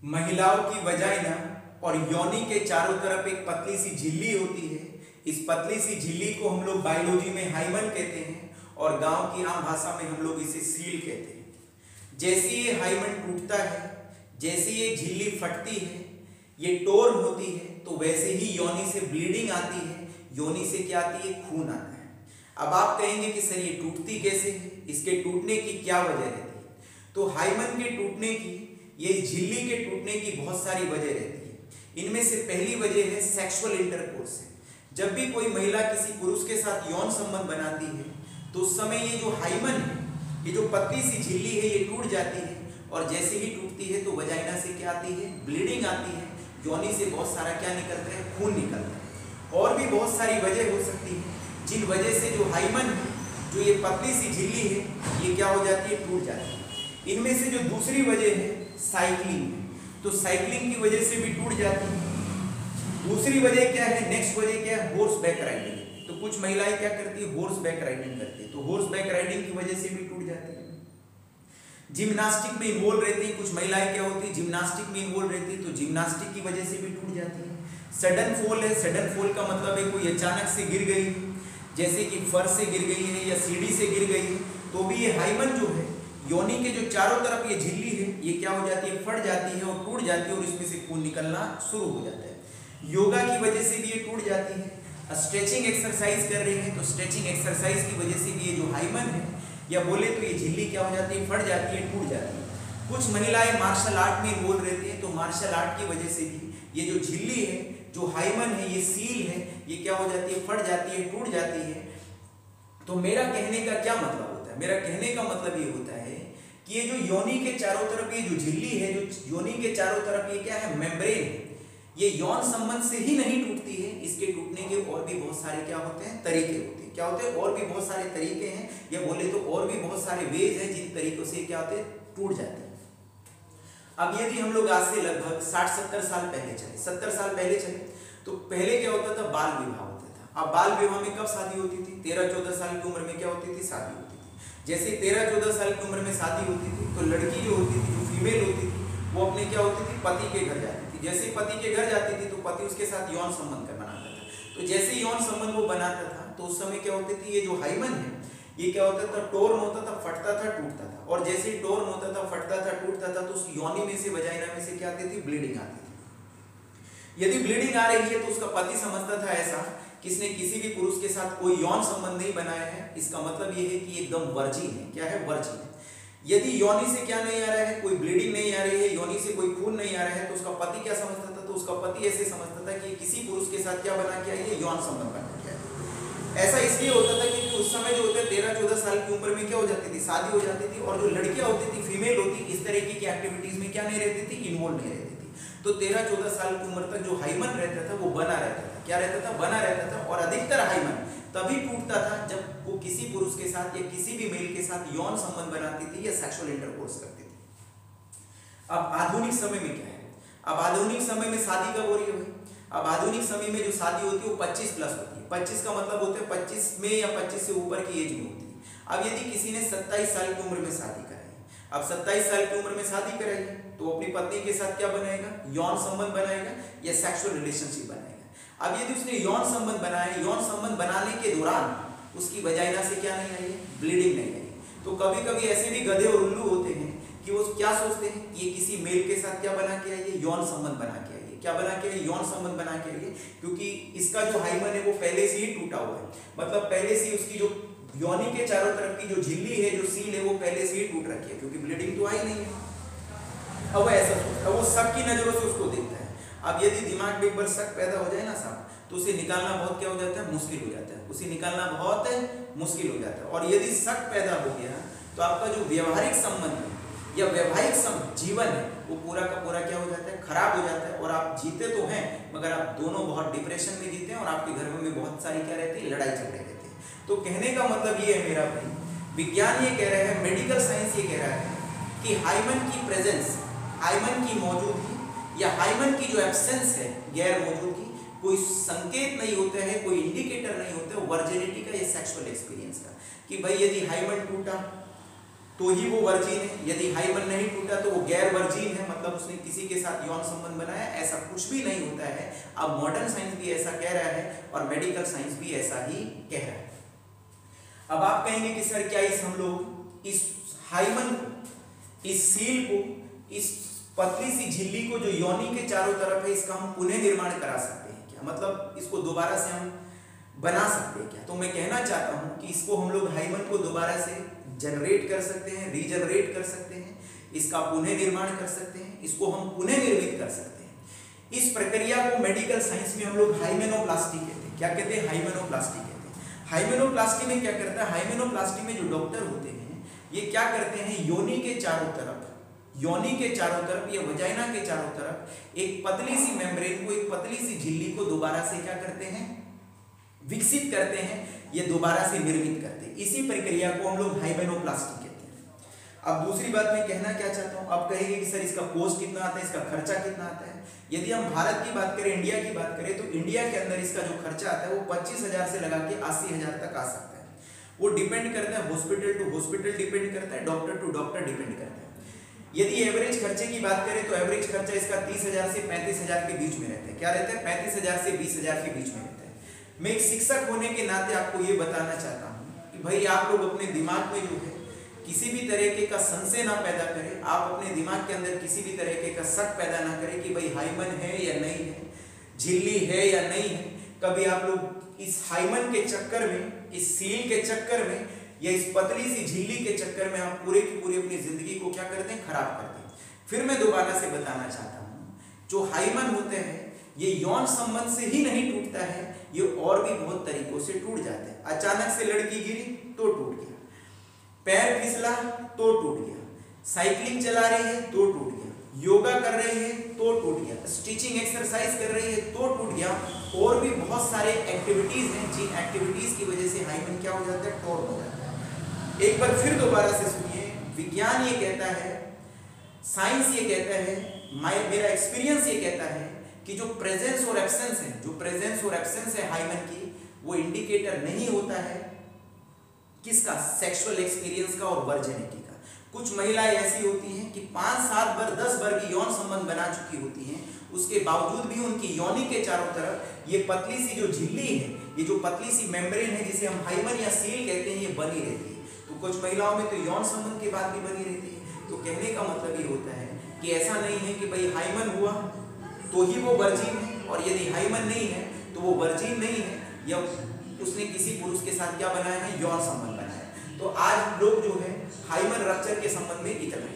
महिलाओं की वजाइना और योनि के चारों तरफ एक पतली सी झिल्ली होती है। इस पतली सी झिल्ली को हम लोग बायोलॉजी में हाइमन कहते हैं और गांव की आम भाषा में हम लोग इसे सील कहते हैं। जैसे ये हाइमन टूटता है, जैसे ये झिल्ली फटती है, ये टोर्न होती है, तो वैसे ही योनि से ब्लीडिंग आती है। योनि से क्या आती है? खून आता है। अब आप कहेंगे कि सर ये टूटती कैसे है, इसके टूटने की क्या वजह रहती है? तो हाइमन के टूटने की, ये झिल्ली के टूटने की बहुत सारी वजह रहती है। इनमें से पहली वजह है सेक्सुअल इंटरकोर्स है। जब भी कोई महिला किसी पुरुष के साथ यौन संबंध बनाती है तो उस समय ये जो हाइमन है, ये जो पतली सी झिल्ली है, ये टूट जाती है और जैसे ही टूटती है तो वजाइना से क्या आती है? ब्लीडिंग आती है। योनि से बहुत सारा क्या निकलता है? खून निकलता है। और भी बहुत सारी वजह हो सकती है जिन वजह से जो हाइमन है, जो ये पतली सी झिल्ली है, ये क्या हो जाती है? टूट जाती है। इनमें से जो दूसरी वजह है साइक्लिंग, तो साइक्लिंग की वजह से भी टूट जाती है। दूसरी वजह क्या है? नेक्स्ट वजह क्या है? Horse back riding. तो कुछ महिलाएं क्या करती है? हॉर्स बैक राइडिंग करती है, तो हॉर्स बैक राइडिंग की वजह से भी टूट जाती है। जिम्नास्टिक में इन्वॉल्व रहती है कुछ महिलाएं, क्या होती है? जिम्नास्टिक में इन्वॉल्व रहती है, तो जिम्नास्टिक की वजह से भी टूट जाती है। सडन फॉल है। सडन फॉल का मतलब है कोई अचानक से गिर गई, जैसे कि फर्श से गिर गई है या सीढ़ी से गिर गई है, तो भी ये हाइमन जो है, योनि के जो चारों तरफ ये झिल्ली है, ये क्या हो जाती है? फट जाती है और टूट जाती है और इसमें से खून निकलना शुरू हो जाता है। योगा की वजह से भी ये टूट जाती है। स्ट्रेचिंग एक्सरसाइज कर रही है तो स्ट्रेचिंग एक्सरसाइज की वजह से भी ये जो हाइमन है, या बोले तो ये झिल्ली क्या हो जाती है? फट जाती है, टूट जाती है। कुछ महिलाएं मार्शल आर्ट में इन्वॉल्व रहती है, तो मार्शल आर्ट की वजह से भी ये जो झिल्ली है, जो हाइमन है, ये सील है, ये क्या हो जाती है? फट जाती है, टूट जाती है। तो मेरा कहने का क्या मतलब होता है? मेरा कहने का मतलब ये होता है कि ये जो योनि के चारों तरफ ये जो झिल्ली है, जो योनि के चारों तरफ ये क्या है? मेम्ब्रेन है। ये यौन संबंध से ही नहीं टूटती है, इसके टूटने के और भी बहुत सारे क्या होते हैं? तरीके होते हैं। क्या होते हैं? और भी बहुत सारे तरीके हैं, या बोले तो और भी बहुत सारे वेज हैं जिन तरीकों से क्या होते हैं? टूट जाते हैं। अब यदि हम लोग आज से लगभग 60-70 साल पहले चले, 70 साल पहले चले, तो पहले क्या होता था? बाल विवाह होता था। अब बाल विवाह में कब शादी होती थी? 13-14 साल की उम्र में क्या होती थी? शादी होती थी। जैसे 13-14 साल की उम्र में शादी होती थी तो लड़की जो होती थी, जो फीमेल होती थी, वो अपने क्या होती थी? पति के घर जाती थी। जैसे पति के घर जाती थी तो पति उसके साथ यौन संबंध बनाता था। तो जैसे यौन संबंध वो बनाता था तो उस समय क्या होती थी? ये जो हाइमन है, ये क्या होता था? टोर्न होता था, फटता था, टूटता था। और जैसे ही टोर्न होता था, फटता था, टूटता था, तो उस योनि में से, वजाइना में से क्या आती थी? ब्लीडिंग आती थी। यदि ब्लीडिंग आ रही है तो उसका पति समझता था ऐसा कि इसने किसी भी पुरुष के साथ कोई यौन संबंध नहीं बनाया है, इसका मतलब ये है कि एकदम वर्जिन है। क्या है? वर्जिन है। यदि योनि से क्या नहीं आ रहा है? कोई ब्लीडिंग नहीं आ रही है, योनि से कोई खून नहीं आ रहा है, तो उसका पति क्या समझता था? तो उसका पति ऐसे समझता था कि किसी पुरुष के साथ क्या बना के आई है? यौन संबंध बना के आई। ऐसा इसलिए होता था कि उस समय जो होता है 13-14 साल की उम्र में क्या हो जाती थी? शादी हो जाती थी। और जो लड़कियां होती थी, फीमेल होती, इस तरीके की एक्टिविटीज में क्या नहीं रहती थी? इन्वॉल्व नहीं रहती थी। तो 13-14 साल की उम्र तक जो हाइमन रहता था वो बना रहता था। क्या रहता था? बना रहता था। और अधिकतर हाइमन तभी टूटता था जब वो किसी पुरुष के साथ या किसी भी मेल के साथ यौन संबंध बनाती थी या सेक्सुअल इंटरकोर्स करती थी। अब आधुनिक समय में क्या है? अब आधुनिक समय में शादी कब हो रही है? अब आधुनिक समय में जो शादी होती है वो 25 प्लस होती है। 25 का मतलब होता है 25 में या 25 से ऊपर की एज में होती है। अब यदि किसी ने 27 साल की उम्र में शादी कराई, अब 27 साल की उम्र में शादी कराई है तो अपनी पत्नी के साथ क्या बनाएगा? यौन संबंध बनाएगा या सेक्सुअल रिलेशनशिप बनाएगा। अब यदि उसने यौन संबंध बनाया, यौन संबंध बनाने के दौरान उसकी वजाइना से क्या नहीं आई है? ब्लीडिंग नहीं आई। तो कभी कभी ऐसे भी गधे और उल्लू होते हैं कि वो क्या सोचते हैं कि ये किसी मेल के साथ क्या बना के आई है? यौन संबंध बना के आई है। क्या बना के आई? यौन संबंध बना के आई है, क्योंकि इसका जो हाइमन है वो पहले से ही टूटा हुआ है। मतलब पहले से उसकी जो योनि के चारों तरफ की जो झिल्ली है, जो सील है, वो पहले से ही टूट रखी है, क्योंकि ब्लीडिंग तो आई नहीं है। अब वो ऐसा सोचता है, वो शक की नजरों से उसको देखता है। अब यदि दिमाग में एक बार शक पैदा हो जाए ना साहब, तो उसे निकालना बहुत क्या हो जाता है? मुश्किल हो जाता है। उसे निकालना बहुत मुश्किल हो जाता है। और यदि शक पैदा हो गया तो आपका जो व्यवहारिक संबंध है या वैवाहिक जीवन है वो पूरा का पूरा क्या हो जाता है? खराब हो जाता है। और आप जीते तो हैं मगर आप दोनों बहुत डिप्रेशन में जीते हैं और आपके घर में बहुत सारी क्या रहती है? लड़ाई झगड़े रहते हैं। तो कहने का मतलब ये है मेरा भाई, विज्ञान ये कह रहा है, मेडिकल साइंस ये कह रहा है कि हाइमन की प्रेजेंस, हाइमन की मौजूदगी या हाइमन की जो एब्सेंस है, गैर मौजूदगी, कोई संकेत नहीं होता है, कोई इंडिकेटर नहीं होता है वर्जिनिटी का या सेक्सुअल एक्सपीरियंस का, कि भाई यदि हाइमन टूटा तो ही वो वर्जिन है। यदि हाइमन नहीं टूटा तो वो गैर वर्जिन है, मतलब उसने किसी के साथ यौन संबंध बनाया, ऐसा कुछ भी नहीं होता है। अब मॉडर्न साइंस भी ऐसा कह रहा है और मेडिकल साइंस भी ऐसा ही कह रहा है। अब आप कहेंगे कि सर क्या हम लोग इस हाइमन को, इस सील को, इस पतली सी झिल्ली को जो योनि के चारों तरफ है, इसका हम पुनः निर्माण करा सकते हैं क्या? मतलब इसको दोबारा से हम बना सकते हैं क्या? तो मैं कहना चाहता हूं कि इसको हम लोग हाइमन को दोबारा से जनरेट कर सकते हैं, रीजनरेट कर सकते हैं, इसका पुनः निर्माण कर सकते हैं, इसको हम पुनः निर्मित कर सकते हैं। इस प्रक्रिया को मेडिकल साइंस में हम लोग हाइमेनोप्लास्टी कहते हैं। क्या कहते हैं? हाइमेनोप्लास्टी कहते हैं। हाइमेनोप्लास्टी में क्या करता है? हाइमेनोप्लास्टी में जो डॉक्टर होते हैं ये क्या करते हैं, योनि के चारों तरफ, योनि के चारों तरफ या वजाइना के चारों तरफ एक पतली सी मेम्ब्रेन को, एक पतली सी झिल्ली को दोबारा से क्या करते हैं, विकसित करते हैं, ये दोबारा से निर्मित करते हैं। इसी प्रक्रिया को हम लोग हाइमेनोप्लास्टी कहते हैं। अब दूसरी बात मैं कहना क्या चाहता हूं, आप कहेंगे कि सर इसका कॉस्ट कितना आता है, इसका खर्चा कितना आता है? यदि हम भारत की बात करें, इंडिया की बात करें, तो इंडिया के अंदर इसका जो खर्चा आता है वो 25,000 से लगा के 80,000 तक आ सकता है। वो डिपेंड करता है, हॉस्पिटल टू हॉस्पिटल डिपेंड करता है, डॉक्टर टू डॉक्टर डिपेंड करता है। यदि एवरेज खर्चे की बात करें तो एवरेज खर्चा इसका 30,000 से 35,000 के बीच में रहता है। क्या रहता है? 35,000 से 20,000 के बीच में रहता है। मैं एक शिक्षक होने के नाते आपको ये बताना चाहता हूँ कि भाई आप लोग अपने दिमाग में जो है किसी भी तरीके का संशय ना पैदा करें, आप अपने दिमाग के अंदर किसी भी तरीके का शक पैदा ना करें कि भाई हाइमन है या नहीं है, झिल्ली है या नहीं है। कभी आप लोग इस हाइमन के चक्कर में, इस सील के चक्कर में या इस पतली सी झिल्ली के चक्कर में आप पूरे की पूरी अपनी जिंदगी को क्या करते हैं, खराब करते हैं। फिर मैं दोबारा से बताना चाहता हूँ, जो हाइमन होते हैं ये यौन संबंध से ही नहीं टूटता है, ये और भी बहुत तरीकों से टूट जाते हैं। अचानक से लड़की गिरी तो टूट गया, पैर फिसला तो टूट गया, साइकिलिंग चला रही है तो टूट गया, योगा कर रही है तो टूट गया, स्टिचिंग एक्सरसाइज कर रही है तो टूट गया, और भी बहुत सारे एक्टिविटीज हैं जिन एक्टिविटीज की वजह से हाइमन क्या हो जाता है, टोट हो जाता है। एक बार फिर दोबारा से सुनिए, विज्ञान ये कहता है, साइंस ये कहता है, मेरा एक्सपीरियंस ये कहता है कि जो प्रेजेंस और एब्सेंस है, जो प्रेजेंस और एब्सेंस है हाइमन की, वो इंडिकेटर नहीं होता है किसका, सेक्सुअल एक्सपीरियंस का और वर्जिनिटी का। कुछ महिलाएं ऐसी होती हैं कि 5, 7 बार, 10 बार भी यौन संबंध बना चुकी होती हैं, उसके बावजूद भी उनकी योनि के चारों तरफ ये पतली सी जो झिल्ली है, ये जो पतली सी मेम्ब्रेन है जिसे हम हाइमन या सील कहते हैं, ये बनी रहती है। तो कुछ महिलाओं में तो यौन संबंध के बाद भी बनी रहती है। तो कहने का मतलब ये होता है कि ऐसा नहीं है कि भाई हाइमन हुआ तो ही वो वर्जिन है, और यदि हाइमन नहीं है तो वो वर्जिन नहीं है, या उसने किसी पुरुष के साथ क्या बनाया है, यौन संबंध बनाया है। तो आज लोग जो है हाइमन रप्चर के संबंध में इतना